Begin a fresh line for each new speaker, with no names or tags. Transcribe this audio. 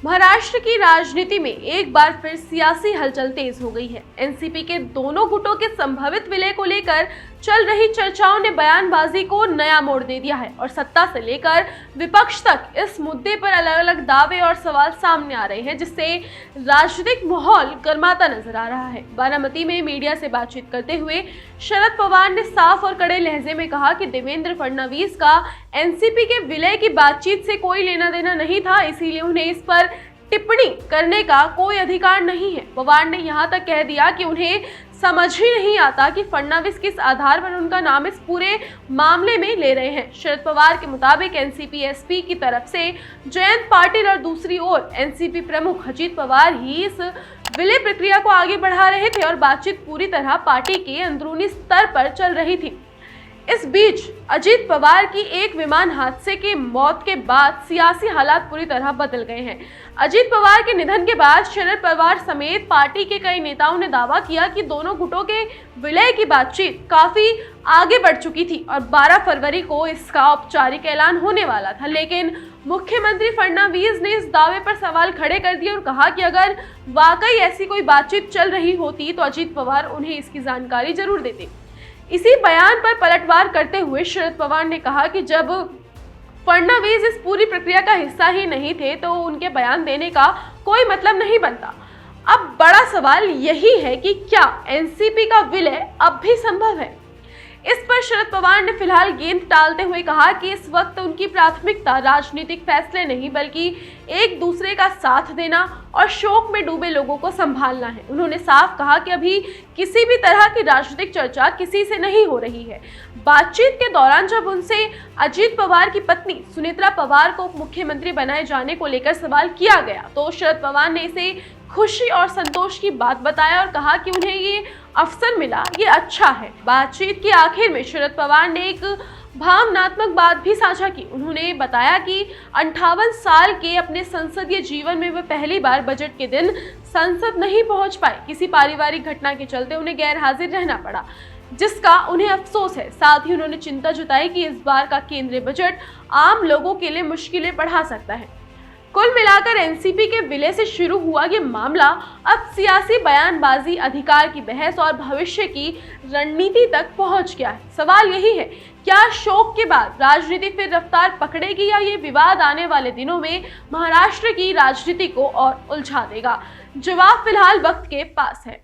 महाराष्ट्र की राजनीति में एक बार फिर सियासी हलचल तेज हो गई है। एनसीपी के दोनों गुटों के संभावित विलय को लेकर चल रही चर्चाओं ने बयानबाजी को नया मोड़ दे दिया है और सत्ता से लेकर विपक्ष तक इस मुद्दे पर अलग अलग दावे और सवाल सामने आ रहे हैं, जिससे राजनीतिक माहौल गर्माता नजर आ रहा है। बारामती में मीडिया से बातचीत करते हुए शरद पवार ने साफ और कड़े लहजे में कहा कि देवेंद्र फडणवीस का एनसीपी के विलय की बातचीत से कोई लेना देना नहीं था, इसीलिए उन्हें इस पर टिप्पणी करने का कोई अधिकार नहीं है। पवार ने यहां तक कह दिया कि उन्हें समझ ही नहीं आता कि फडणवीस किस आधार पर उनका नाम इस पूरे मामले में ले रहे हैं। शरद पवार के मुताबिक एनसीपी एसपी की तरफ से जयंत पाटिल और दूसरी ओर एनसीपी प्रमुख अजीत पवार ही इस विलय प्रक्रिया को आगे बढ़ा रहे थे और बातचीत पूरी तरह पार्टी के अंदरूनी स्तर पर चल रही थी। इस बीच अजीत पवार की एक विमान हादसे के मौत के बाद सियासी हालात पूरी तरह बदल गए हैं। अजीत पवार के निधन के बाद शरद पवार समेत पार्टी के कई नेताओं ने दावा किया कि दोनों गुटों के विलय की बातचीत काफी आगे बढ़ चुकी थी और 12 फरवरी को इसका औपचारिक ऐलान होने वाला था। लेकिन मुख्यमंत्री फडणवीस ने इस दावे पर सवाल खड़े कर दिए और कहा कि अगर वाकई ऐसी कोई बातचीत चल रही होती तो अजीत पवार उन्हें इसकी जानकारी जरूर देते। इसी बयान पर पलटवार करते हुए शरद पवार ने कहा कि जब फडणवीस इस पूरी प्रक्रिया का हिस्सा ही नहीं थे तो उनके बयान देने का कोई मतलब नहीं बनता। अब बड़ा सवाल यही है कि क्या एनसीपी का विलय अब भी संभव है। इस पर शरद पवार ने फिलहाल गेंद टालते हुए कहा कि इस वक्त उनकी प्राथमिकता राजनीतिक फैसले नहीं बल्कि एक दूसरे का साथ देना और शोक में डूबे लोगों को संभालना है। उन्होंने साफ कहा कि अभी किसी भी तरह की राजनीतिक चर्चा किसी से नहीं हो रही है। बातचीत के दौरान जब उनसे अजीत पवार की पत्नी सुनेत्रा पवार को मुख्यमंत्री बनाए जाने को लेकर सवाल किया गया तो शरद पवार ने इसे खुशी और संतोष की बात बताया और कहा कि उन्हें ये अवसर मिला, ये अच्छा है। बातचीत के आखिर में शरद पवार ने एक भावनात्मक बात भी साझा की। उन्होंने बताया कि 58 साल के अपने संसदीय जीवन में वे पहली बार बजट के दिन संसद नहीं पहुंच पाए। किसी पारिवारिक घटना के चलते उन्हें गैर हाजिर रहना पड़ा, जिसका उन्हें अफसोस है। साथ ही उन्होंने चिंता जताई कि इस बार का केंद्रीय बजट आम लोगों के लिए मुश्किलें बढ़ा सकता है। कुल मिलाकर एनसीपी के विलय से शुरू हुआ ये मामला अब सियासी बयानबाजी, अधिकार की बहस और भविष्य की रणनीति तक पहुंच गया है। सवाल यही है, क्या शोक के बाद राजनीति फिर रफ्तार पकड़ेगी या ये विवाद आने वाले दिनों में महाराष्ट्र की राजनीति को और उलझा देगा। जवाब फिलहाल वक्त के पास है।